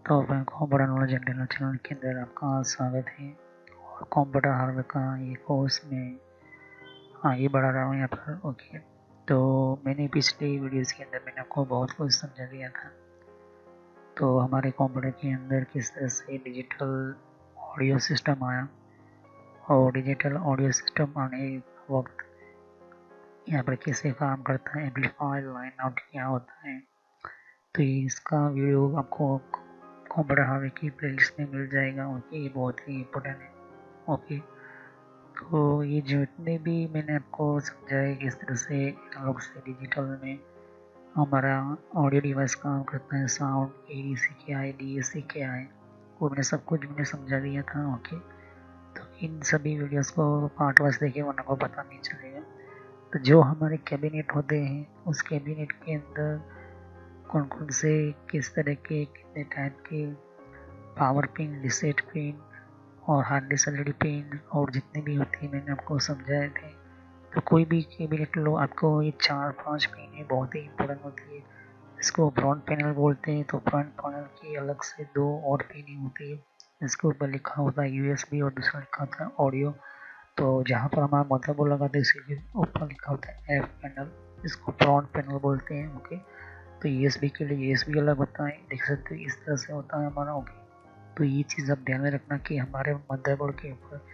तो computer knowledge and general channel के अंदर आपका स्वागत है। और कंप्यूटर हार्डवेयर का ये कोर्स में आगे बढ़ा रहा हूँ यहाँ पर। ओके, तो मैंने पिछले वीडियोस के अंदर मैंने आपको बहुत कुछ समझा दिया था। तो हमारे कंप्यूटर के अंदर किस तरह से डिजिटल ऑडियो सिस्टम आया और डिजिटल ऑडियो सिस्टम आने वक्त यहाँ पर कैसे काम करता है, एम्पलीफायर, लाइन आउट क्या होता है। तो इसका वीडियो आपको कंप्यूटर हार्डवेयर की प्लेलिस्ट में मिल जाएगा। ओके, ये बहुत ही इम्पोर्टेंट है। ओके, तो ये जितने भी मैंने आपको समझाया किस तरह से एनालॉग से डिजिटल में हमारा ऑडियो डिवाइस काम करता है, साउंड, एडीसी क्या है, डीएसी क्या है, वो मैंने सब कुछ समझा दिया था। ओके, तो इन सभी वीडियोस को पार्ट वाइज देखिए वरना को पता नहीं चलेगा। तो जो हमारे कैबिनेट होते हैं उस कैबिनेट के अंदर कौन कौन से किस तरह के कितने टाइप के पावर पिन, रीसेट पिन और हार्ड डिस्क एलईडी पिन और जितने भी होती है मैंने आपको समझाए थे। तो कोई भी कैबिनेट लो, आपको ये 4-5 पिन बहुत ही इंपॉर्टेंट होती है। इसको फ्रंट पैनल बोलते हैं। तो फ्रंट पैनल की अलग से 2 और पिन होती है। इसके ऊपर लिखा होता है यूएसबी और दूसरा लिखा होता है ऑडियो। तो जहाँ पर हमारा मदरबोर्ड लगाते हैं इसके ऊपर लिखा होता है एफ पैनल, इसको फ्रंट पैनल बोलते हैं। ओके, तो यूएसबी के लिए यूएसबी अलग होता है, देख सकते हो इस तरह से होता है हमारा। ओके, तो ये चीज़ आप ध्यान में रखना कि हमारे मदरबोर्ड के ऊपर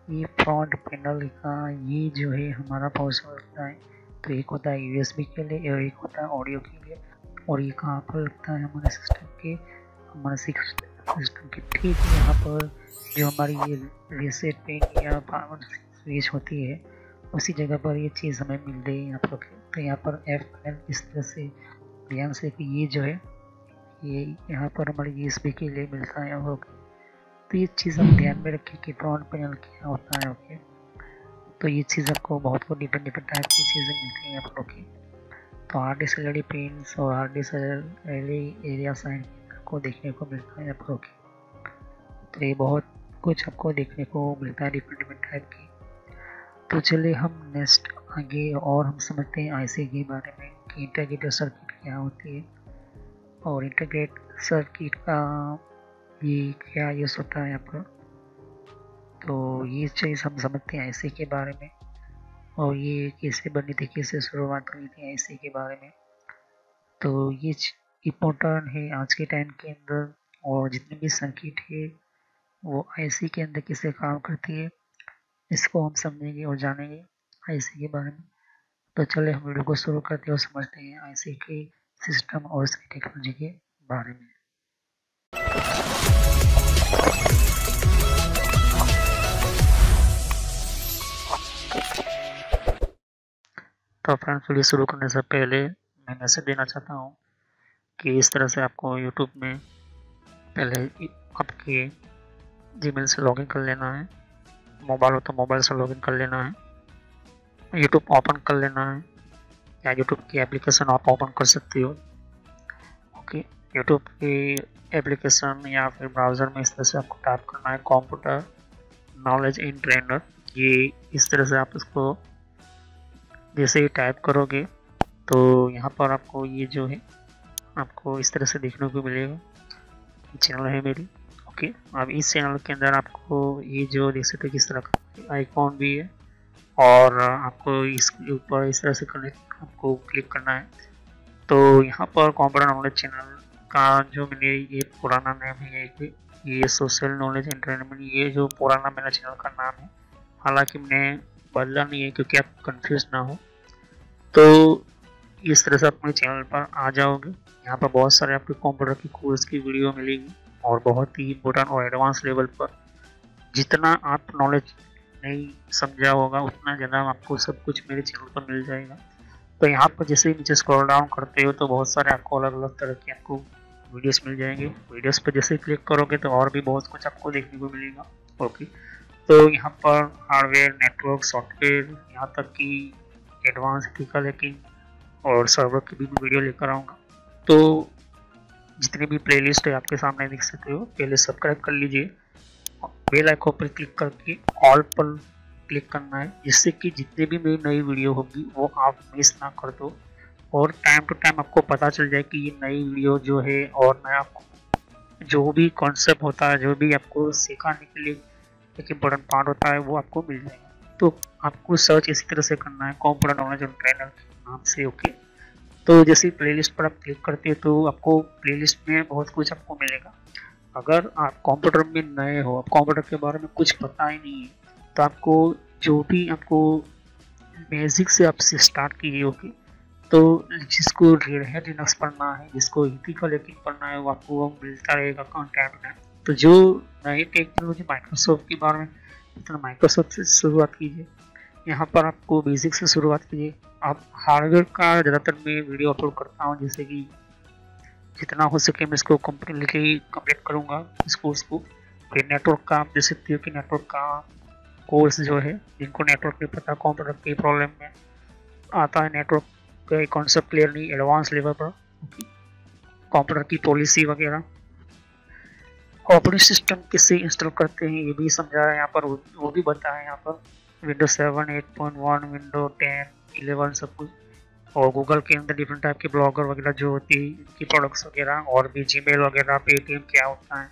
ये फ्रंट पैनल का ये जो है हमारा पोर्शन लगता है। तो एक होता है यूएसबी के लिए और एक होता है ऑडियो के लिए। और ये कहाँ पर लगता है हमारे सिस्टम के, हमारे सिस्टम के ठीक यहाँ पर जो हमारी ये रीसेट पिन या पावर स्विच होती है उसी जगह पर ये चीज़ हमें मिल रही है यहाँ पर। तो यहाँ पर एफ पैनल इस तरह से ध्यान से कि ये जो है ये यहाँ पर हमारे यूएसबी के लिए मिलता है। ओके, तो ये चीज़ आप ध्यान में रखिए कि फ्रंट पैनल क्या होता है। ओके, तो ये चीज़ आपको बहुत को डिफरेंट टाइप की चीज़ें मिलती हैं आप। ओके, तो हार्ड डिस्क एलईडी पिन्स और hard disk LED area sign आपको देखने को मिलता है आप। ओके, तो ये बहुत कुछ आपको देखने को मिलता है डिफरेंट टाइप की। तो चलिए हम नेक्स्ट आगे और हम समझते हैं आईसी के बारे में कि इंटीग्रेटेड सर्किट क्या होती है और इंटीग्रेटेड सर्किट का ये क्या यूज़ होता है यहाँ पर। तो ये चीज़ हम समझते हैं आईसी के बारे में और ये कैसे बनी थी, कैसे शुरुआत हुई थी आईसी के बारे में। तो ये इम्पोर्टेंट है आज के टाइम के अंदर। और जितने भी सर्किट है वो आईसी के अंदर कैसे काम करती है इसको हम समझेंगे और जानेंगे आईसी के बारे में। तो चलिए हम वीडियो को शुरू करते हैं और समझते हैं आईसी के सिस्टम और इसकी टेक्नोलॉजी के बारे में। तो फ्रेंड्स, वीडियो शुरू करने से पहले मैं मैसेज देना चाहता हूँ कि इस तरह से आपको यूट्यूब में पहले आपके जीमेल से लॉगिन कर लेना है। मोबाइल हो तो मोबाइल से लॉगिन कर लेना है, यूट्यूब ओपन कर लेना है या यूट्यूब की एप्लीकेशन आप ओपन कर सकते हो। ओके, यूट्यूब की एप्लीकेशन या फिर ब्राउज़र में इस तरह से आपको टाइप करना है कंप्यूटर नॉलेज इन ट्रेनर। ये इस तरह से आप इसको जैसे ही टाइप करोगे तो यहाँ पर आपको ये जो है आपको इस तरह से देखने को मिलेगा। चैनल है मेरी। ओके, अब इस चैनल के अंदर आपको ये जो देख सकते किस तरह का आइकॉन भी है और आपको इसके ऊपर इस तरह से आपको क्लिक करना है। तो यहाँ पर कंप्यूटर नॉलेज चैनल का जो मैंने ये पुराना नाम है ये सोशल नॉलेज एंटरटेनमेंट, ये जो पुराना मेरा चैनल का नाम है, हालांकि मैंने बदला नहीं है क्योंकि आप कंफ्यूज ना हो। तो इस तरह से अपने चैनल पर आ जाओगे। यहाँ पर बहुत सारे आपके कंप्यूटर की कोर्स की वीडियो मिलेगी और बहुत ही इम्पोर्टेंट और एडवांस लेवल पर जितना आप नॉलेज नहीं समझा होगा उतना ज़्यादा आपको सब कुछ मेरे चैनल पर मिल जाएगा। तो यहाँ पर जैसे ही नीचे स्क्रॉल डाउन करते हो तो बहुत सारे आपको अलग अलग तरह के आपको वीडियोस मिल जाएंगे। वीडियोस पर जैसे ही क्लिक करोगे तो और भी बहुत कुछ आपको देखने को मिलेगा। ओके, तो यहाँ पर हार्डवेयर, नेटवर्क, सॉफ्टवेयर, यहाँ तक कि एडवांस टिपिकल हैकिंग और सर्वर की भी वीडियो लेकर आऊँगा। तो जितनी भी प्लेलिस्ट है आपके सामने देख सकते हो। पहले सब्सक्राइब कर लीजिए, बेल आइकन पर क्लिक करके ऑल पर क्लिक करना है जिससे कि जितने भी मेरी नई वीडियो होगी वो आप मिस ना कर दो और टाइम टू टाइम आपको पता चल जाए कि ये नई वीडियो जो है और नया जो भी कॉन्सेप्ट होता है, जो भी आपको सिखाने के लिए एक इम्पोर्टेंट पार्ट होता है, वो आपको मिल जाएगा। तो आपको सर्च इसी तरह से करना है, कंप्यूटर नॉलेज ऑन ट्रेनर के नाम से। ओके, तो जैसे प्लेलिस्ट पर आप क्लिक करते हैं तो आपको प्लेलिस्ट में बहुत कुछ आपको मिलेगा। अगर आप कंप्यूटर में नए हो, आप कंप्यूटर के बारे में कुछ पता ही नहीं है, तो आपको जो भी आपको बेसिक से आपसे स्टार्ट कीजिए। ओके, तो जिसको रेड हैट लिनक्स पढ़ना है, जिसको इथिकल हैकिंग पढ़ना है, वो आपको वो मिलता रहेगा कंटेंट में। तो जो नए टेक्नोलॉजी माइक्रोसॉफ्ट के बारे में, तो माइक्रोसॉफ्ट से शुरुआत कीजिए। यहाँ पर आपको बेसिक से शुरुआत कीजिए। आप हार्डवेयर का ज़्यादातर मैं वीडियो अपलोड करता हूँ, जैसे कि जितना हो सके मैं इसको कम्प्लीटली कंप्लीट करूँगा इस कोर्स को। फिर नेटवर्क का आप देख सकते हो कि नेटवर्क का कोर्स जो है, जिनको नेटवर्क नहीं पता, कंप्यूटर की प्रॉब्लम में आता है, नेटवर्क का कॉन्सेप्ट क्लियर नहीं एडवांस लेवल पर, कंप्यूटर की पॉलिसी वगैरह, ऑपरेटिंग सिस्टम कैसे इंस्टॉल करते हैं ये भी समझा है यहाँ पर, वो भी बताया है यहाँ पर। विंडोज 7, 8.1, विंडो 10, 11 सब कुछ। और गूगल के अंदर डिफरेंट टाइप के ब्लॉगर वगैरह जो होती है, इनकी प्रोडक्ट्स वगैरह, और भी जीमेल वगैरह, पेटीएम क्या होता है,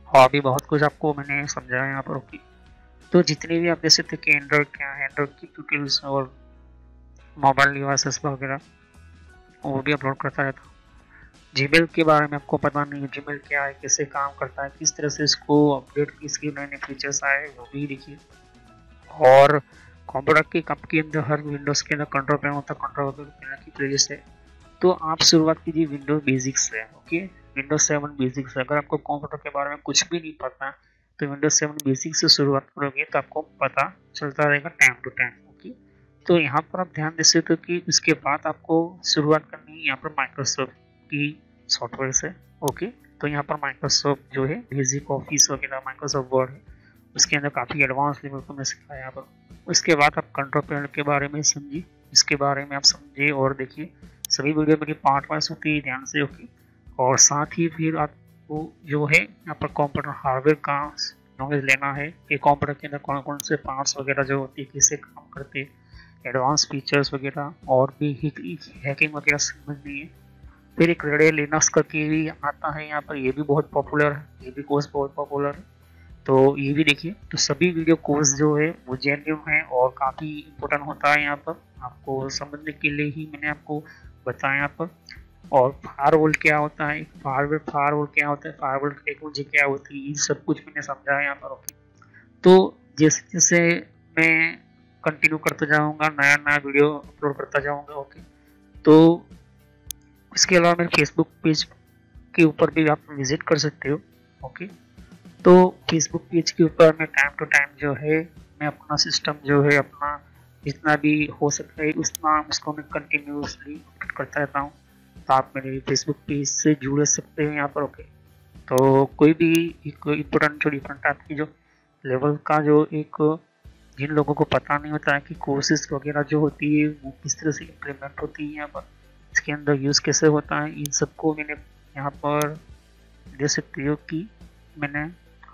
और भी बहुत कुछ आपको मैंने समझाया यहाँ पर। ओके, तो जितने भी आप देख सकते हैं कि एंड्रॉइड क्या है, एंड्रॉइड की ट्यूटोरियल्स और मोबाइल डिवाइसेस वगैरह, वो भी अपलोड करता रहता हूँ। जीमेल के बारे में आपको पता नहीं है, जीमेल क्या है, कैसे काम करता है, किस तरह से इसको अपडेट की, इसके नए नए फीचर्स आए, वो भी देखिए। और कंप्यूटर के कप के अंदर हर विंडोज़ के अंदर कंट्रोल पैनल होता है, कंट्रोल पैनल की प्लेलिस्ट है। तो आप शुरुआत कीजिए विंडोज बेसिक से। ओके, विंडोज 7 बेसिक से। अगर आपको कंप्यूटर के बारे में कुछ भी नहीं पता तो विंडोज 7 बेसिक से शुरुआत करोगे तो आपको पता चलता रहेगा टाइम टू टाइम। ओके, तो यहाँ पर आप ध्यान दे सकते हो कि उसके बाद आपको शुरुआत करनी है यहाँ पर माइक्रोसॉफ्ट की सॉफ्टवेयर से। ओके, तो यहाँ पर माइक्रोसॉफ्ट जो है बेसिक ऑफिस वगैरह, माइक्रोसॉफ्ट वर्ड है, उसके अंदर काफ़ी एडवांस लेवल को मैं सिखाया यहाँ पर। उसके बाद आप कंट्रोल पैनल के बारे में समझिए, इसके बारे में आप समझिए और देखिए। सभी वीडियो मेरी पार्ट वाइज होती है, ध्यान से। ओके, और साथ ही फिर आपको जो है यहाँ पर कंप्यूटर हार्डवेयर का नॉलेज लेना है कि कंप्यूटर के अंदर कौन कौन से पार्ट्स वगैरह जो होती है, कैसे काम करते हैं, एडवांस फीचर्स वगैरह, और भी हैकिंग वगैरह समझनी है। फिर एक रेड हैट लिनक्स करके भी आता है यहाँ पर, ये भी बहुत पॉपुलर है, ये भी कोर्स बहुत पॉपुलर है, तो ये भी देखिए। तो सभी वीडियो कोर्स जो है वो जेन्युइन है और काफ़ी इम्पोर्टेंट होता है यहाँ पर, आपको समझने के लिए ही मैंने आपको बताया यहाँ पर। और फायरवॉल क्या होता है, फायरवॉल क्या होता है, फायरवॉल टेक्नोलॉजी क्या होती है, ये सब कुछ मैंने समझाया यहाँ पर। ओके, तो जैसे जैसे मैं कंटिन्यू करता जाऊँगा, नया नया वीडियो अपलोड करता जाऊँगा। ओके, तो इसके अलावा मेरे फेसबुक पेज के ऊपर भी आप विजिट कर सकते हो। ओके, तो फेसबुक पेज के ऊपर मैं टाइम टू टाइम जो है मैं अपना सिस्टम जो है अपना जितना भी हो सकता है उतना उसको मैं कंटिन्यूसली अपडेट करता रहता हूँ। तो आप मेरे फेसबुक पेज से जुड़ सकते हैं यहाँ पर। ओके, तो कोई भी एक इम्पोर्टेंट जो डिफरेंट टाइप की जो लेवल का जो एक, जिन लोगों को पता नहीं होता है कि कोर्सेज वगैरह जो होती है वो किस तरह से इम्प्लीमेंट होती है यहाँ पर, इसके अंदर यूज़ कैसे होता है, इन सबको मैंने यहाँ पर दे सकती हो कि मैंने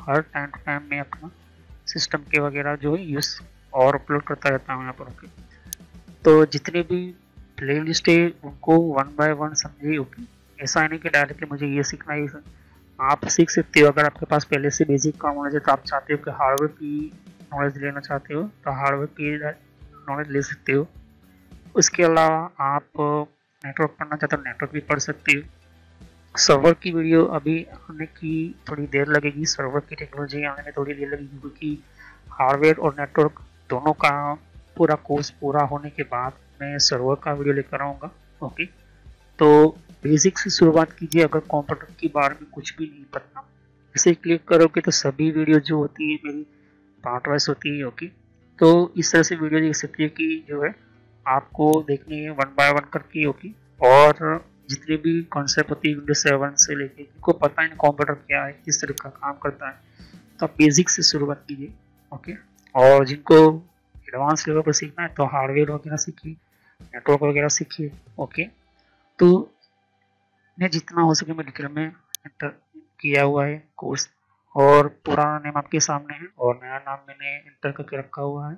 हर टाइम टू टाइम में अपना सिस्टम के वगैरह जो है यूज़ और अपलोड करता रहता हूँ यहाँ पर। ओके, तो जितने भी प्ले लिस्ट है उनको वन बाय वन समझिए। ओके, ऐसा नहीं कि डायरेक्टली मुझे ये सीखना है, आप सीख सकते हो। अगर आपके पास पहले से बेसिक का नॉलेज है तो आप चाहते हो कि हार्डवेयर की नॉलेज लेना चाहते हो तो हार्डवेयर की नॉलेज ले सकते हो। उसके अलावा आप नेटवर्क पढ़ना चाहते हो, नेटवर्क भी पढ़ सकते हो। सर्वर की वीडियो अभी आने की थोड़ी देर लगेगी, सर्वर की टेक्नोलॉजी आने में थोड़ी देर लगेगी, क्योंकि हार्डवेयर और नेटवर्क दोनों का पूरा कोर्स पूरा होने के बाद मैं सर्वर का वीडियो लेकर आऊँगा। ओके, तो बेसिक से शुरुआत कीजिए। अगर कंप्यूटर के बारे में कुछ भी नहीं पता, इसे क्लिक करोगे तो सभी वीडियो जो होती है मेरी पार्ट वाइज होती है। ओके, तो इस तरह से वीडियो देख सकती है कि जो है आपको देखनी है वन बाय वन करके। ओके, और जितने भी कॉन्सेप्ट होती है विंडोज 7 से लेके, जिनको पता है कंप्यूटर क्या है, किस तरह का काम करता है, तो आप बेसिक से शुरुआत कीजिए। ओके, और जिनको एडवांस लेवल पर सीखना है तो हार्डवेयर वगैरह सीखिए, नेटवर्क वगैरह सीखिए। ओके, तो मैं जितना हो सके मैं डिटेल में एंटर किया हुआ है कोर्स, और पुराना नेम आपके सामने है और नया नाम मैंने एंटर करके रखा हुआ है।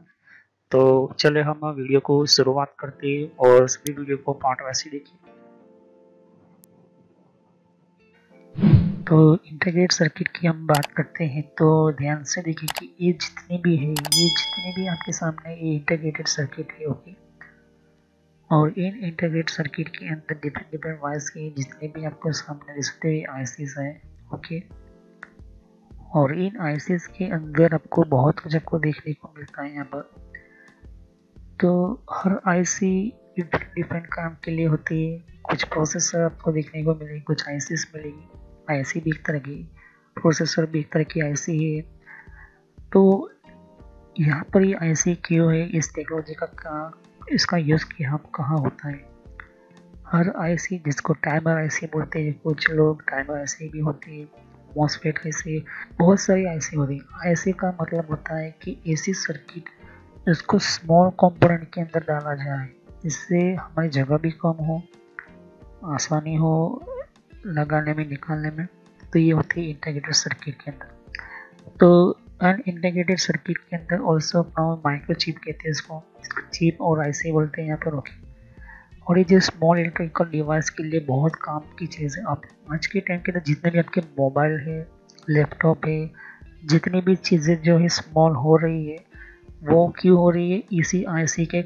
तो चले हम वीडियो को शुरुआत करते हैं और सभी वीडियो को पार्ट वाइज देखिए। तो इंटीग्रेटेड सर्किट की हम बात करते हैं तो ध्यान से देखिए कि ये जितने भी आपके सामने ये इंटीग्रेटेड सर्किट है, ओके। और इन इंटीग्रेटेड सर्किट के अंदर डिफरेंट वाइज के जितने भी आपको सामने दिखते हुए आईसीज हैं, ओके। और इन आईसीज के अंदर आपको बहुत कुछ आपको देखने को मिलता है यहाँ पर। तो हर आईसी डिफरेंट काम के लिए होती है। कुछ प्रोसेसर आपको देखने को मिलेगी, कुछ आईसीज मिलेगी। आईसी भी एक तरह की, प्रोसेसर भी एक तरह की आईसी है। तो यहाँ पर ये आईसी क्यों है, इस टेक्नोलॉजी का इसका यूज़ कहाँ होता है। हर आईसी जिसको टाइमर आईसी बोलते हैं, कुछ लोग टाइमर आईसी भी होती है, मॉसफेट आईसी, बहुत सारी आईसी होती है। आईसी का मतलब होता है कि ऐसी सर्किट जिसको स्मॉल कंपोनेंट के अंदर डाला जाए, जिससे हमारी जगह भी कम हो, आसानी हो लगाने में निकालने में। तो ये होती है इंटीग्रेटेड सर्किट के अंदर। तो अनइंटीग्रेटेड सर्किट के अंदर ऑल्सो माइक्रो चिप कहते हैं इसको, चिप और आईसी बोलते हैं यहाँ पर, ओके। और ये जो स्मॉल इलेक्ट्रिकल डिवाइस के लिए बहुत काम की चीज़ है। आप आज के टाइम के अंदर जितने भी आपके मोबाइल है, लैपटॉप है, जितनी भी चीज़ें जो है स्मॉल हो रही है, वो क्यों हो रही है, इसी आईसी के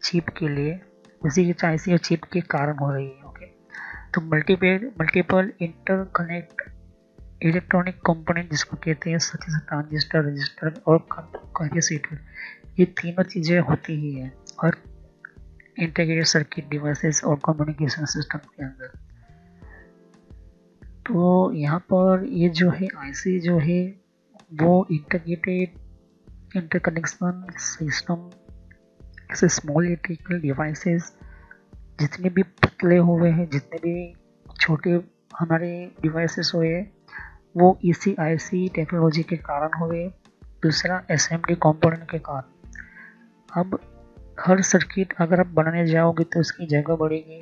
चिप के लिए, उसी के आईसी और चिप के कारण हो रही है, ओके। तो मल्टीपल इंटरकनेक्ट इलेक्ट्रॉनिक कंपोनेंट जिसको कहते हैं, सच ट्रांजिस्टर, रजिस्टर और कैपेसिटर, ये तीनों चीज़ें होती ही है और इंटीग्रेटेड सर्किट डिवाइसेस और कम्युनिकेशन सिस्टम के अंदर। तो यहाँ पर ये जो है आईसी जो है वो इंटीग्रेटेड इंटरकनेक्शन सिस्टम से स्मॉल इलेक्ट्रिकल डिवाइसेस जितने भी पतले हुए हैं, जितने भी छोटे हमारे डिवाइसेस हुए, वो इसी आईसी टेक्नोलॉजी के कारण हुए। दूसरा असेंबली कंपोनेंट के कारण। अब हर सर्किट अगर आप बनाने जाओगे तो उसकी जगह बढ़ेगी,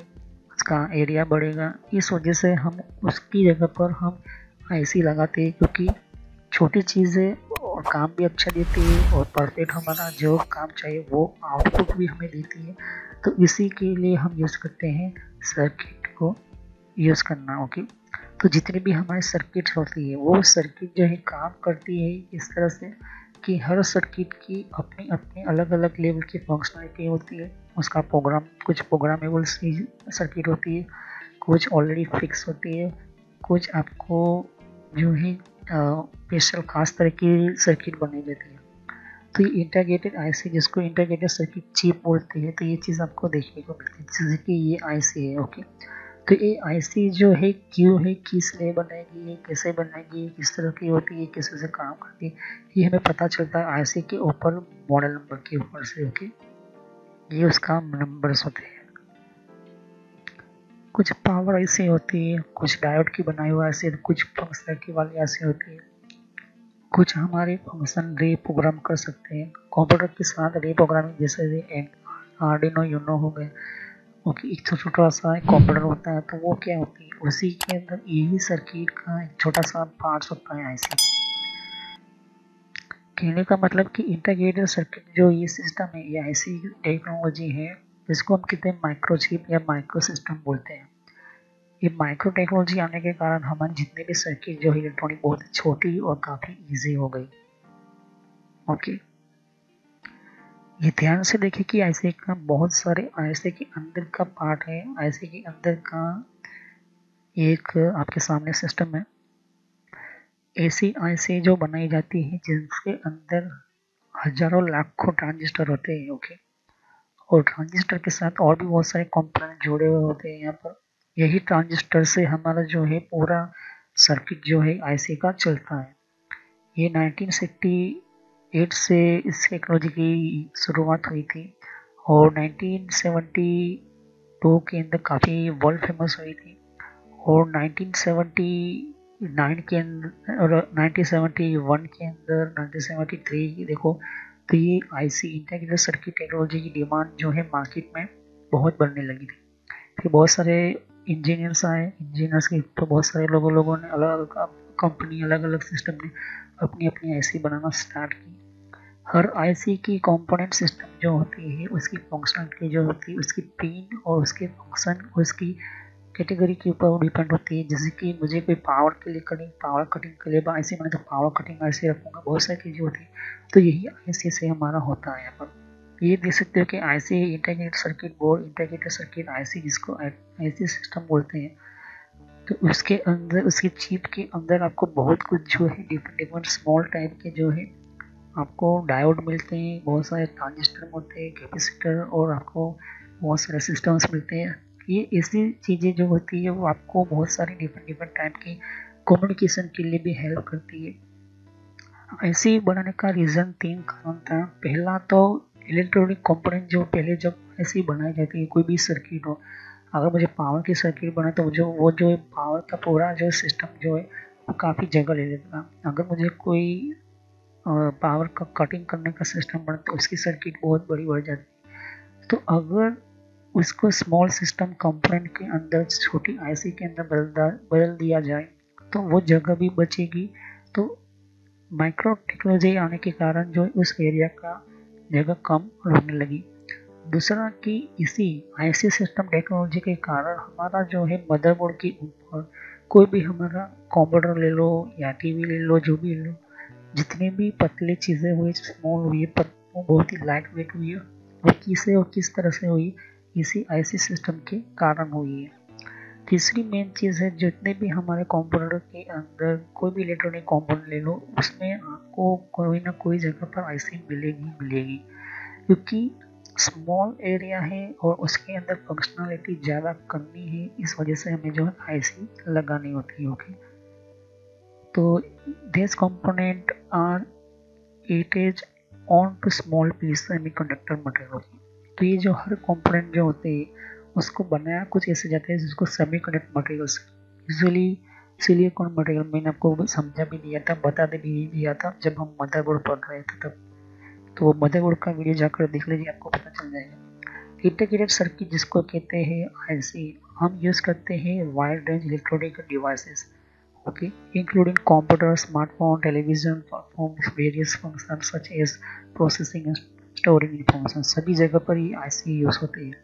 उसका एरिया बढ़ेगा। इस वजह से हम उसकी जगह पर हम आईसी लगाते हैं, क्योंकि छोटी चीज़ें और काम भी अच्छा देती है और परफेक्ट हमारा जो काम चाहिए वो आउटपुट भी हमें देती है। तो इसी के लिए हम यूज़ करते हैं सर्किट को यूज़ करना, ओके। तो जितनी भी हमारी सर्किट होती है वो सर्किट जो है काम करती है इस तरह से कि हर सर्किट की अपनी अपनी अलग अलग लेवल की फंक्शनलिटी होती है। उसका प्रोग्राम, कुछ प्रोग्रामेबल सर्किट होती है, कुछ ऑलरेडी फिक्स होती है, कुछ आपको जो है स्पेशल खास तरह की सर्किट बनी देती है। तो ये इंटीग्रेटेड आईसी जिसको इंटीग्रेटेड सर्किट चिप बोलते हैं, तो ये चीज़ आपको देखने को मिलती है, जैसे कि ये आईसी है, ओके। तो ये आईसी जो है क्यों है, किस लिए बनाएगी, कैसे बनाएगी, किस तरह की होती है, किस तरह से काम करती है, ये हमें पता चलता है आईसी के ऊपर, मॉडल नंबर के ऊपर से, ओके। ये उसका नंबर्स होते हैं। कुछ पावर आईसी होती है, कुछ डायोड की बनाई हुई आईसी, कुछ फंक्शन की वाली आईसी होती है, कुछ हमारे फंक्शन रीप्रोग्राम कर सकते हैं कंप्यूटर के साथ। रीप्रोग्रामिंग जैसे आर्डिनो यूनो हो गए, ओके। एक छोटा सा कंप्यूटर होता है, तो वो क्या होती है, उसी के अंदर यही सर्किट का एक छोटा सा पार्ट्स होता है आईसी। कहने का मतलब कि इंटीग्रेटेड सर्किट जो ये सिस्टम है, ये आईसी टेक्नोलॉजी है, जिसको हम कहते हैं माइक्रोचिप या माइक्रो सिस्टम बोलते हैं। ये माइक्रो टेक्नोलॉजी आने के कारण हमारे जितने भी सर्किट जो है इलेक्ट्रॉनिक बहुत छोटी और काफ़ी इजी हो गई, ओके। ये ध्यान से देखिए कि आईसी का बहुत सारे आईसी के अंदर का पार्ट है, आईसी के अंदर का एक आपके सामने सिस्टम है। ऐसी आईसी जो बनाई जाती है जिसके अंदर हजारों लाखों ट्रांजिस्टर होते हैं, ओके। और ट्रांजिस्टर के साथ और भी बहुत सारे कंपोनेंट जुड़े हुए होते हैं यहाँ पर। यही ट्रांजिस्टर से हमारा जो है पूरा सर्किट जो है आईसी का चलता है। ये 1968 से इस टेक्नोलॉजी की शुरुआत हुई थी और 1972 के अंदर काफ़ी वर्ल्ड फेमस हुई थी। और 1979 के अंदर और 1971 के अंदर 1973 देखो, तो ये आईसी इंटीग्रेटेड सर्किट टेक्नोलॉजी की डिमांड जो है मार्केट में बहुत बढ़ने लगी थी। फिर बहुत सारे इंजीनियर्स आए, इंजीनियर्स के तो बहुत सारे लोगों ने अलग अलग कंपनी, अलग अलग सिस्टम ने अपनी अपनी आईसी बनाना स्टार्ट की। हर आईसी की कंपोनेंट सिस्टम जो होती है, उसकी फंक्शनलिटी जो होती है, उसकी पिन और उसके फंक्शन, उसकी कैटेगरी के ऊपर डिपेंड होती है। जैसे कि मुझे कोई पावर के लिए पावर कटिंग के लिए आईसी मैंने तो पावर कटिंग आईसी रखूँगा, बहुत सारी चीज़ें होती है। तो यही आईसी से हमारा होता है। यहाँ पर ये देख सकते हो कि IC integrated circuit board, integrated circuit IC, जिसको आईसी सिस्टम बोलते हैं। तो उसके अंदर, उसके चिप के अंदर आपको बहुत कुछ जो है डिफरेंट डिफरेंट स्मॉल टाइप के जो है आपको डायोड मिलते हैं, बहुत सारे ट्रांजिस्टर होते हैं, कैपेसिटर, और आपको बहुत सारे सिस्टम्स मिलते हैं। ये ऐसी चीज़ें जो होती है वो आपको बहुत सारी डिफरेंट डिफरेंट टाइप की कम्युनिकेशन के लिए भी हेल्प करती है। ऐसे बनाने का रीज़न 3 कारण था। पहला तो इलेक्ट्रॉनिक कंपोनेंट जो पहले जब ऐसे ही बनाई जाती है, कोई भी सर्किट हो, अगर मुझे पावर की सर्किट बनाए तो जो पावर का पूरा जो सिस्टम जो है वो काफ़ी जगह ले लेता। अगर मुझे कोई पावर का कटिंग करने का सिस्टम बना तो उसकी सर्किट बहुत बड़ी बढ़ जाती। तो अगर उसको स्मॉल सिस्टम कंपोनेंट के अंदर, छोटी आईसी के अंदर बदल दिया जाए तो वो जगह भी बचेगी। तो माइक्रो टेक्नोलॉजी आने के कारण जो उस एरिया का जगह कम होने लगी। दूसरा कि इसी आईसी सिस्टम टेक्नोलॉजी के कारण हमारा जो है मदरबोर्ड के ऊपर कोई भी हमारा कंप्यूटर ले लो या टीवी ले लो, जो भी ले लो, जितनी भी पतली चीज़ें हुई, स्मॉल हुई, पर वो बहुत ही लाइट वेट हुई है, वो किसे और किस तरह से हुई, इसी आईसी सिस्टम के कारण हुई है। तीसरी मेन चीज़ है, जितने भी हमारे कंप्यूटर के अंदर कोई भी इलेक्ट्रॉनिक कंपोनेंट ले लो, उसमें आपको कोई ना कोई जगह पर आईसी मिलेगी, क्योंकि स्मॉल एरिया है और उसके अंदर फंक्शनलिटी ज़्यादा करनी है, इस वजह से हमें जो है आईसी लगानी होती है। ओके, तो this component are it is on to small piece semiconductor material. तो ये जो हर कंपोनेंट जो होते हैं उसको बनाया कुछ ऐसे जाते हैं जिसको semiconductor materials, usually silicon material, मैंने आपको समझा भी दिया था, बता भी दिया था जब हम मदरबोर्ड पढ़ रहे थे तब। तो वो मदरबोर्ड का वीडियो जाकर देख लीजिए, आपको पता चल जाएगा। इंटीग्रेटेड सर्किट जिसको कहते हैं आईसी, हम यूज़ करते हैं wide range electronic devices, okay, including computer, smartphone, television, performs various function such as processing and storing information. सभी जगह पर ये आईसी यूज़ होती है।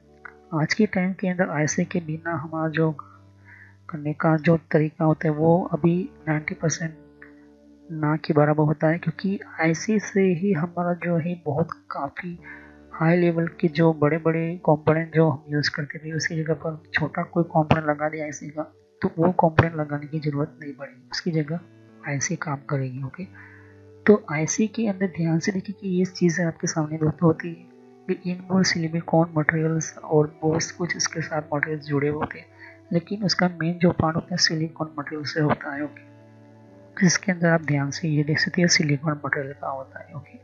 आज के टाइम के अंदर आईसी के बिना हमारा जो करने का जो तरीका होता है वो अभी 90% ना के बराबर होता है, क्योंकि आईसी से ही हमारा जो है बहुत काफ़ी हाई लेवल के जो बड़े बड़े कंपोनेंट जो हम यूज़ करते थे, उसकी जगह पर छोटा कोई कंपोनेंट लगा दिया आईसी का, तो वो कंपोनेंट लगाने की ज़रूरत नहीं पड़ेगी, उसकी जगह आईसी काम करेगी। ओके, तो आईसी के अंदर ध्यान से देखिए कि ये चीज़ें आपके सामने दोस्तों होती है कि इनवोल्व सिलिकॉन मटेरियल्स और बहुत कुछ इसके साथ मटेरियल्स जुड़े होते हैं, लेकिन उसका मेन जो पार्ट होता है सिलिकॉन मटेरियल से होता है। ओके, इसके अंदर आप ध्यान से ये देख सकते हैं सिलिकॉन मटेरियल का होता है। ओके,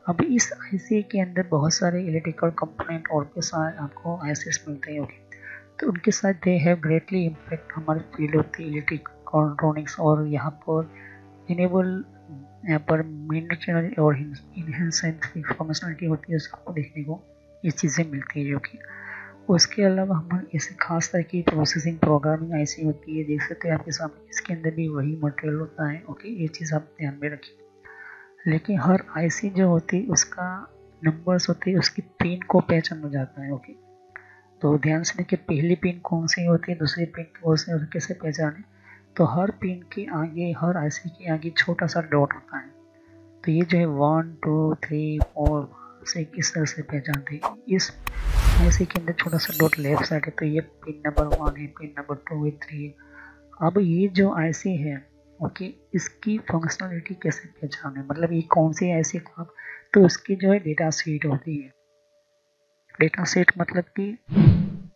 अब इस आईसी के अंदर बहुत सारे इलेक्ट्रिकल कंपोनेंट और के साथ आपको आईसीस मिलते हैं। ओके, तो उनके साथ दे हैव ग्रेटली इम्पैक्ट हमारी फील्ड होती है इलेक्ट्रॉनिक्स, और यहाँ पर इनेबल, यहाँ पर मेंटेन और इनहेंस फंक्शनलिटी होती है, उसको देखने को ये चीज़ें मिलती है। जो कि उसके अलावा हमारे ऐसे खास तरह की प्रोसेसिंग प्रोग्रामिंग आईसी होती है, देख सकते हैं आपके सामने, इसके अंदर भी वही मटेरियल होता है। ओके, ये चीज़ आप ध्यान में रखिए। लेकिन हर आईसी जो होती है उसका नंबर्स होते हैं, उसकी पिन को पहचाना जाता है। ओके, तो ध्यान से देखिए पहली पिन कौन सी होती है, दूसरी पिन कौन सी होती है, कैसे पहचाने, तो हर पिन के आगे, हर आईसी के आगे छोटा सा डॉट होता है। तो ये जो है 1 2 3 4 से किस तरह से पहचानते हैं, इस आईसी के अंदर छोटा सा डॉट लेफ्ट साइड है, तो ये पिन नंबर 1 है, पिन नंबर 2 है, 3 है। अब ये जो आईसी है, ओके, इसकी फंक्शनलिटी कैसे पहचाने, मतलब ये कौन सी आईसी का, तो उसकी जो है डेटा शीट होती है। डेटा शीट मतलब कि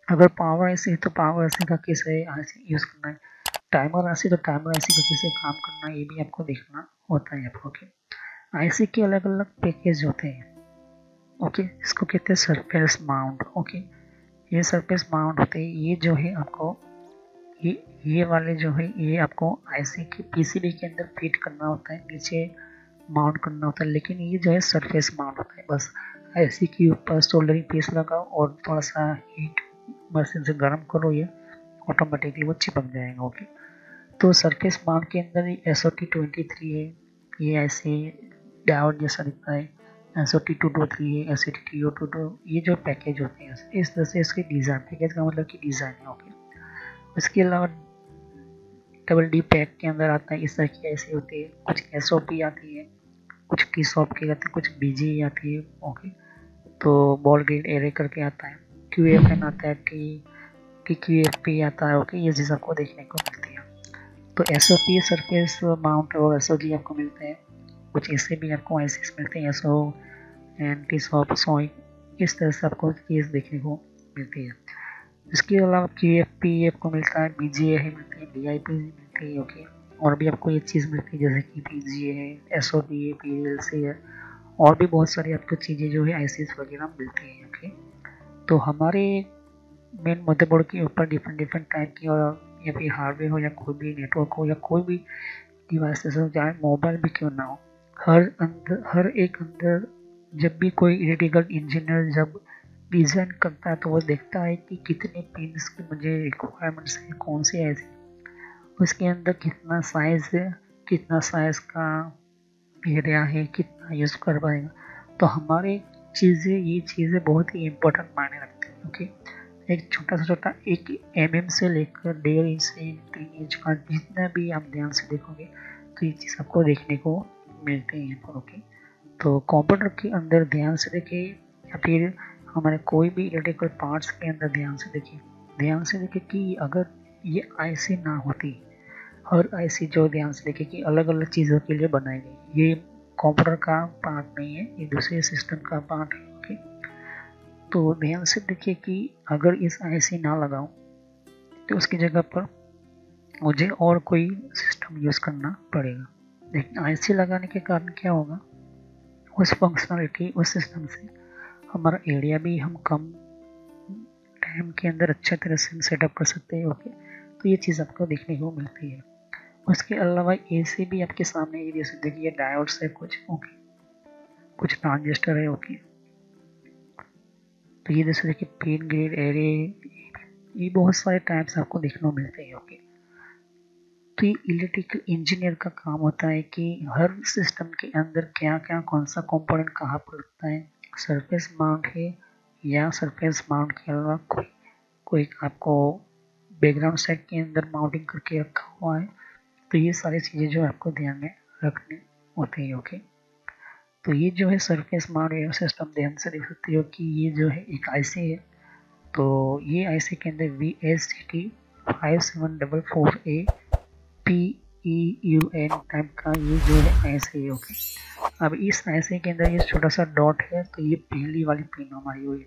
अगर पावर आईसी है तो पावर आईसी का कैसे आईसी यूज़ करना है, टाइमर आईसी तो टाइमर आईसी का कैसे काम करना है, ये भी आपको देखना होता है आपको। ओके, आईसी के अलग अलग पैकेज होते हैं। ओके, इसको कहते हैं सरफेस माउंट। ओके, ये सरफेस माउंट होते हैं, ये जो है आपको ये वाले जो है ये आपको आईसी के पीसीबी के अंदर फिट करना होता है, नीचे माउंट करना होता है, लेकिन ये जो है सरफेस माउंट होता है। बस आईसी के ऊपर सोल्डरिंग पीस लगाओ और थोड़ा सा हीट मशीन से गर्म करो, ये ऑटोमेटिकली वो चिपक जाएगा। ओके, तो सरफेस माउंट के अंदर SOT23 है, ये ऐसे डायोड जैसा दिखता है, SOT223 है, SOT222, ये जो पैकेज होते हैं इस तरह से इसके डिज़ाइन, पैकेज का मतलब कि डिज़ाइन है। ओके, उसके अलावा डबल डी पैक के अंदर आता है, इस तरह की ऐसी होती है। कुछ SOP आती है, कुछ की शॉप की आती है, कुछ BG आती है। ओके, तो बॉल ग्रिड एरे करके आता है। QFN आता है, QFP आता है। ओके, ये चीज़ आपको देखने को मिलती है। तो SOP सरफेस माउंट और SOG आपको मिलते हैं। कुछ ऐसे भी आपको ICs मिलते हैं, SO एंटी शॉप सोई, इस तरह से आपको चीज़ देखने को मिलती है। इसके अलावा QFP आपको मिलता है, BGA है मिलती है, DIP मिलती है। ओके, और भी आपको ये चीज़ मिलती है जैसे कि PGA है, SOP है, PLC है, और भी बहुत सारी आपको चीज़ें जो है ICs वगैरह मिलती हैं। ओके, तो हमारे मेन मदरबोर्ड के ऊपर डिफरेंट डिफरेंट टाइप की, और या फिर हार्डवेयर हो या कोई भी नेटवर्क हो या कोई भी डिवाइसेस हो, चाहे मोबाइल भी क्यों ना हो, हर एक अंदर जब भी कोई इलेक्ट्रिकल इंजीनियर जब डिज़ाइन करता है तो वो देखता है कि कितने पिन्स की मुझे रिक्वायरमेंट्स है, कौन सी ऐसी, उसके अंदर कितना साइज़ है, कितना साइज़ का एरिया है, कितना यूज़ कर पाएगा। तो हमारे ये चीज़ें बहुत ही इम्पोर्टेंट मायने रखती हैं। ओके, एक छोटा सा छोटा 1 mm से लेकर 1.5 इंच से 3 इंच का जितना भी आप ध्यान से देखोगे तो ये चीज़ आपको देखने को मिलती है। ओके, तो कंप्यूटर के अंदर ध्यान से देखिए, या फिर हमारे कोई भी इलेक्ट्रिकल पार्ट्स के अंदर ध्यान से देखिए कि अगर ये IC ना होती, हर IC जो ध्यान से देखिए कि अलग अलग चीज़ों के लिए बनाई गई, ये कंप्यूटर का पार्ट नहीं है, ये दूसरे सिस्टम का पार्ट है। ओके, तो ध्यान से देखिए कि अगर इस IC ना लगाऊं तो उसकी जगह पर मुझे और कोई सिस्टम यूज़ करना पड़ेगा। लेकिन IC लगाने के कारण क्या होगा, उस फंक्शनलिटी, उस सिस्टम से हमारा एरिया भी हम कम टाइम के अंदर अच्छे तरह से सेटअप कर सकते हैं। ओके, तो ये चीज़ आपको देखने को मिलती है। उसके अलावा AC भी आपके सामने ये जैसे देखिए डायोड्स है कुछ। ओके, कुछ ट्रांजिस्टर है। ओके, तो ये जैसे देखिए पिन ग्रिड एरे, ये बहुत सारे टाइप्स आपको देखने को मिलते हैं। ओके, तो ये इलेक्ट्रिकल इंजीनियर का काम होता है कि हर सिस्टम के अंदर क्या क्या, कौन सा कंपोनेंट कहाँ पर लगता है, सरफेस माउंट है या सरफेस माउंट के अलावा कोई आपको बैकग्राउंड साइड के अंदर माउंटिंग करके रखा हुआ है। तो ये सारी चीज़ें जो आपको ध्यान में रखनी होती है। ओके, तो ये जो है सरफेस माउंट सिस्टम, ध्यान से देख सकते हो कि ये जो है एक IC है। तो ये IC के अंदर VSGT 5744A PEUN टाइप का ये जो है IC है। ओके, अब इस IC के अंदर ये छोटा सा डॉट है, तो ये पहली वाली पिन हमारी हुई,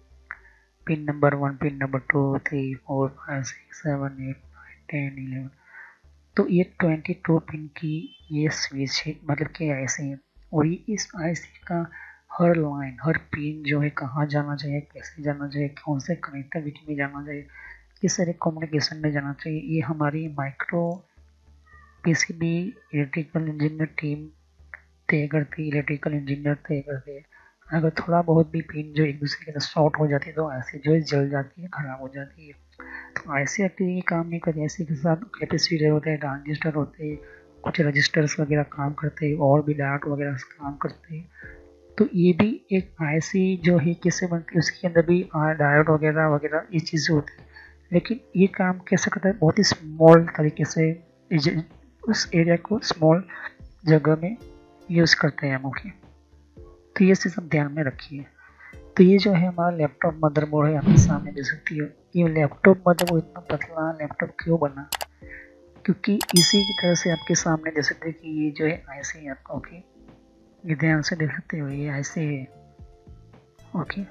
पिन नंबर 1, पिन नंबर 2, 3, 4, 5, 6, 7, 8, 9, 10, 11। तो ये 22 पिन की ये स्विच है, मतलब कि IC है। और ये इस IC का हर लाइन, हर पिन जो है कहाँ जाना चाहिए, कैसे जाना चाहिए, कौन से कनेक्टिविटी में जाना चाहिए, किस तरह कम्युनिकेशन में जाना चाहिए, ये हमारी micro PCB electrical engineer team तय करती है, इलेक्ट्रिकल इंजीनियर तय करते हैं। अगर थोड़ा बहुत भी पिन जो एक दूसरे के साथ शॉर्ट हो जाती है तो IC जो है जल जाती है, खराब हो जाती है। तो IC एक्चुअली काम नहीं करती, IC के साथ कैपेसिटर होते हैं, ट्रांजिस्टर होते हैं, कुछ रजिस्टर्स वगैरह काम करते हैं, और भी डायोड वगैरह काम करते हैं। तो ये भी एक IC जो है किससे बनती है, उसके अंदर भी डायोड वगैरह वगैरह ये चीज़ें होती है। लेकिन ये काम कैसे करता है, बहुत ही स्मॉल तरीके से उस एरिया को स्मॉल जगह में यूज़ करते हैं हम। ओके, तो ये चीज़ आप ध्यान में रखिए। तो ये जो है हमारा लैपटॉप मदरबोर्ड है, आपके सामने देख सकती हो। ये लैपटॉप मदरबोर्ड इतना पतला लैपटॉप क्यों बना, क्योंकि इसी की तरह से आपके सामने देख सकते हैं कि ये जो है IC है आपका। ओके, ये ध्यान से देख सकते हो, ये IC है। ओके,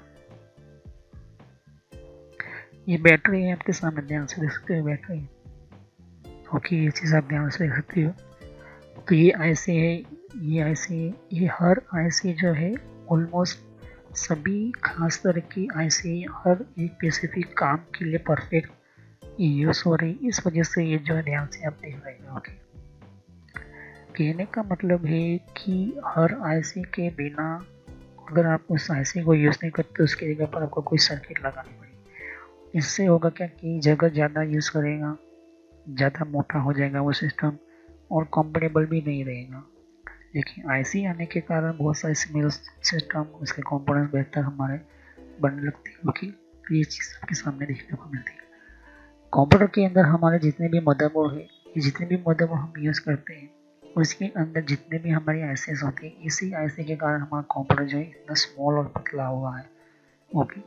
ये बैटरी है आपके सामने, ध्यान से देख सकते हो बैटरी। ओके, ये चीज़ आप ध्यान से देख सकते हो। तो ये IC है, ये IC है, ये हर IC जो है ऑलमोस्ट सभी खास तरह की IC हर एक स्पेसिफिक काम के लिए परफेक्ट यूज़ हो रही, इस वजह से ये जो है ध्यान से आप देख रहे हैं। ओके, कहने का मतलब है कि हर IC के बिना अगर आप उस IC को यूज़ नहीं करते, उसकी जगह पर आपको कोई सर्किट लगानी पड़ेगी। इससे होगा क्या कि जगह ज़्यादा यूज़ करेगा, ज़्यादा मोटा हो जाएगा वो सिस्टम, और कंफर्टेबल भी नहीं रहेगा। लेकिन IC आने के कारण बहुत सारे स्मॉल सिस्टम, उसके कंपोनेंट्स बेहतर हमारे बनने लगते हैं। ओके, तो ये चीज़ आपके सामने देखने को मिलती है। कंप्यूटर के अंदर हमारे जितने भी मदरबोर्ड है, जितने भी मदरबोर्ड हम यूज़ करते हैं, उसके अंदर जितने भी हमारी आईसीस होती है, इसी आईसी के कारण हमारा कंप्यूटर जो है इतना स्मॉल और पतला हुआ है। ओके,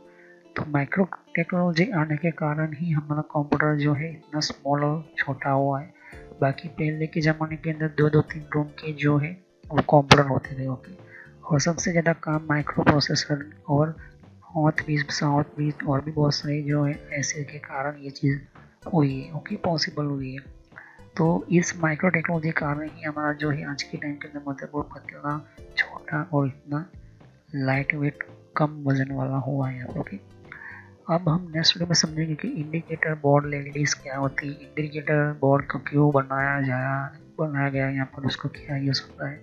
तो माइक्रो टेक्नोलॉजी आने के कारण ही हमारा कंप्यूटर जो है इतना स्मॉल और छोटा हुआ है। बाकी पहले के ज़माने के अंदर 2-2-3 रूम के जो है वो कंप्यूटर होते थे। ओके, और सबसे ज़्यादा काम माइक्रो प्रोसेसर और 8 20 7 20 और भी बहुत सारे जो है ऐसे के कारण ये चीज़ हुई है। ओके, पॉसिबल हुई है। तो इस माइक्रो टेक्नोलॉजी के कारण ही हमारा जो है आज के टाइम के अंदर मदरबोर्ड पतला, छोटा और इतना लाइट वेट, कम वजन वाला हुआ है। ओके, अब हम नेक्स्ट वीडियो में समझेंगे कि इंडिकेटर बोर्ड एलईडीज क्या होती है, इंडिकेटर बोर्ड को क्यों बनाया गया यहाँ पर, उसको क्या यूज़ होता है,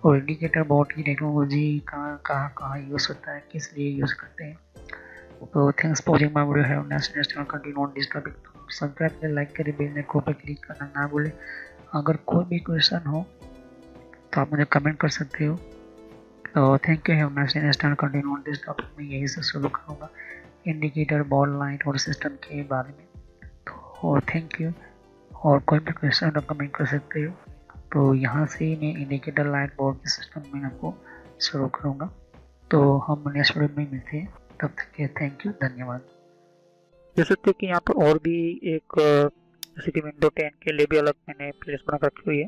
और इंडिकेटर बोर्ड की टेक्नोलॉजी कहाँ यूज़ होता है, किस लिए यूज़ करते हैं। तो thanks for watching my video. Have next continue on this topic. Subscribe करें, लाइक करें, बेल आइकन पर क्लिक करना ना भूलें। अगर कोई भी क्वेश्चन हो तो आप मुझे कमेंट कर सकते हो। तो thank you. Have next continue on this topic. मैं यही से शुरू करूँगा इंडिकेटर, बॉल लाइट और सिस्टम के बारे में। तो थैंक यू। और कोई भी क्वेश्चन तो कमेंट कर सकते हो। तो यहाँ से मैं इंडिकेटर, लाइट, बोर्ड के सिस्टम में आपको शुरू करूँगा। तो हम नेक्स्ट वीडियो में मिलते हैं, तब तक के थैंक यू, धन्यवाद। देख सकते हो कि यहाँ पर और भी एक जैसे कि विंडो 10 के लिए भी अलग मैंने प्लेलिस्ट बना रखी हुई है।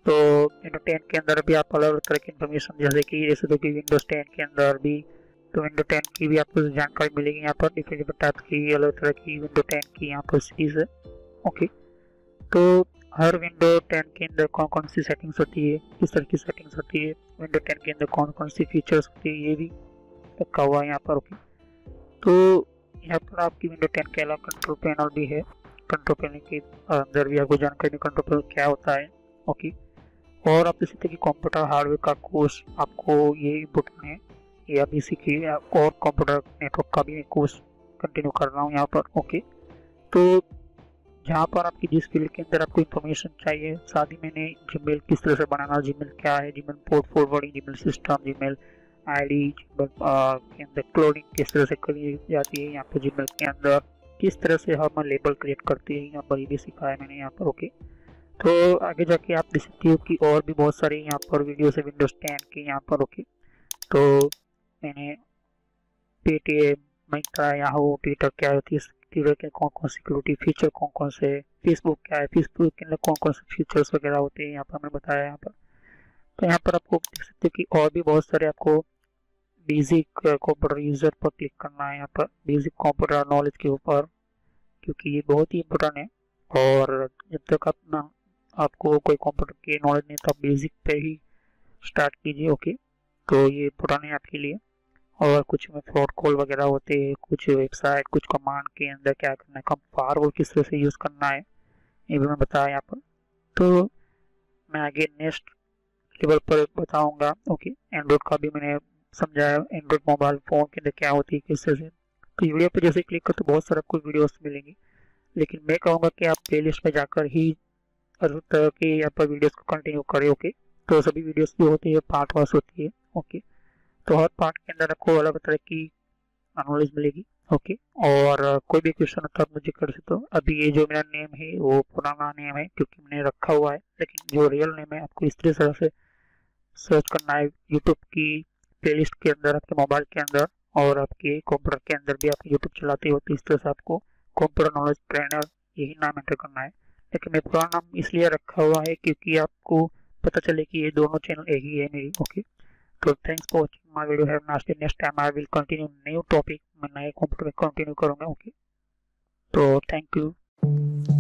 तो विंडो 10 के अंदर भी आप अलग अलग तरह की इन्फॉर्मेशन, जैसे कि विंडोज 10 के अंदर भी, तो विंडो 10 की भी आपको जानकारी मिलेगी यहाँ पर। डिफरेंट टाइप की अलग तरह की विंडो 10 की यहाँ पर सीरीज है। ओके, तो हर विंडो 10 के अंदर कौन कौन सी सेटिंग्स होती है, किस तरह की सेटिंग्स होती है, विंडो 10 के अंदर कौन कौन सी फीचर्स होती है, ये भी रखा हुआ है यहाँ पर। ओके, तो यहाँ पर आपकी विंडो 10 के अलावा कंट्रोल पैनल भी है। कंट्रोल पैनल के अंदर भी आपको जानकारी, कंट्रोल पैनल क्या होता है। ओके, और आप इसी तरह की कंप्यूटर हार्डवेयर का कोर्स आपको ये इम्पोर्टेंट है, ये अभी सीखिए। और कंप्यूटर नेटवर्क का भी कोर्स कंटिन्यू कर रहा हूँ यहाँ पर। ओके, तो जहाँ पर आपकी जिस फील्ड के अंदर आपको इन्फॉर्मेशन चाहिए, साथ ही मैंने जीमेल किस तरह से बनाना, जीमेल क्या है, Gmail port forwarding, Gmail system, Gmail ID के अंदर क्लोनिंग किस तरह से करी जाती है, यहाँ पर जीमेल के अंदर किस तरह से हम लेबल क्रिएट करते हैं, यहाँ पर ये भी सिखाया मैंने यहाँ पर। ओके, तो आगे जाके आप देख सकते हो कि और भी बहुत सारे यहाँ पर वीडियोस है विंडोज 10 के यहाँ पर। ओके, तो मैंने पेटीएम, मिंत्रा, याहू, ट्विटर क्या होती है, ट्विटर के कौन कौन सिक्योरिटी फीचर कौन कौन से, फेसबुक क्या है, फेसबुक के अंदर कौन कौन से फीचर्स वगैरह होते हैं, यहाँ पर मैंने बताया यहाँ पर। तो यहाँ पर आपको देख सकते हो कि और भी बहुत सारे आपको बेसिक कंप्यूटर यूजर पर क्लिक करना है यहाँ पर, बेसिक कंप्यूटर नॉलेज के ऊपर, क्योंकि ये बहुत ही इम्पोर्टेंट है। और जब तक अपना आपको कोई कंप्यूटर की नॉलेज नहीं, तो आप बेसिक पे ही स्टार्ट कीजिए। ओके, तो ये इम्पोर्टेंट है आपके लिए। और कुछ में फ्रॉड कॉल वगैरह होते हैं, कुछ वेबसाइट, कुछ कमांड के अंदर क्या करना है, कम फायरवॉल किस तरह से यूज़ करना है, ये भी मैं बताया यहाँ पर। तो मैं आगे नेक्स्ट लेवल पर बताऊंगा। ओके, एंड्रॉइड का भी मैंने समझाया, एंड्रॉइड मोबाइल फ़ोन के अंदर क्या होती है, किस तरह से। तो वीडियो पर जैसे क्लिक कर तो बहुत सारा कुछ वीडियोस मिलेंगी, लेकिन मैं कहूँगा कि आप प्लेलिस्ट में जाकर ही हर तरह के यहाँ पर वीडियोस को कंटिन्यू करें। ओके, तो सभी वीडियोस जो होती है पार्ट वाइज होती है। ओके, तो हर पार्ट के अंदर आपको अलग तरह की नॉलेज मिलेगी। ओके, और कोई भी क्वेश्चन होता है आप मुझे कर सकते हो। अभी ये जो मेरा नेम है वो पुराना नेम है क्योंकि मैंने रखा हुआ है, लेकिन जो रियल नेम है आपको इस तरह से सर्च करना है यूट्यूब की प्लेलिस्ट के अंदर, आपके मोबाइल के अंदर, और आपके कंप्यूटर के अंदर भी आप यूट्यूब चलाते हो, तो इस तरह से आपको कंप्यूटर नॉलेज ट्रेनर यही नाम एंटर करना है। लेकिन मैं पुराना नाम इसलिए रखा हुआ है क्योंकि आपको पता चले कि ये दोनों चैनल एक ही है मेरी। Okay, so thanks for watching my video. Have a nice day. Next time I will continue new topic. मैं नए कंप्यूटर में कंटिन्यू करूँगा। ओके, तो थैंक यू।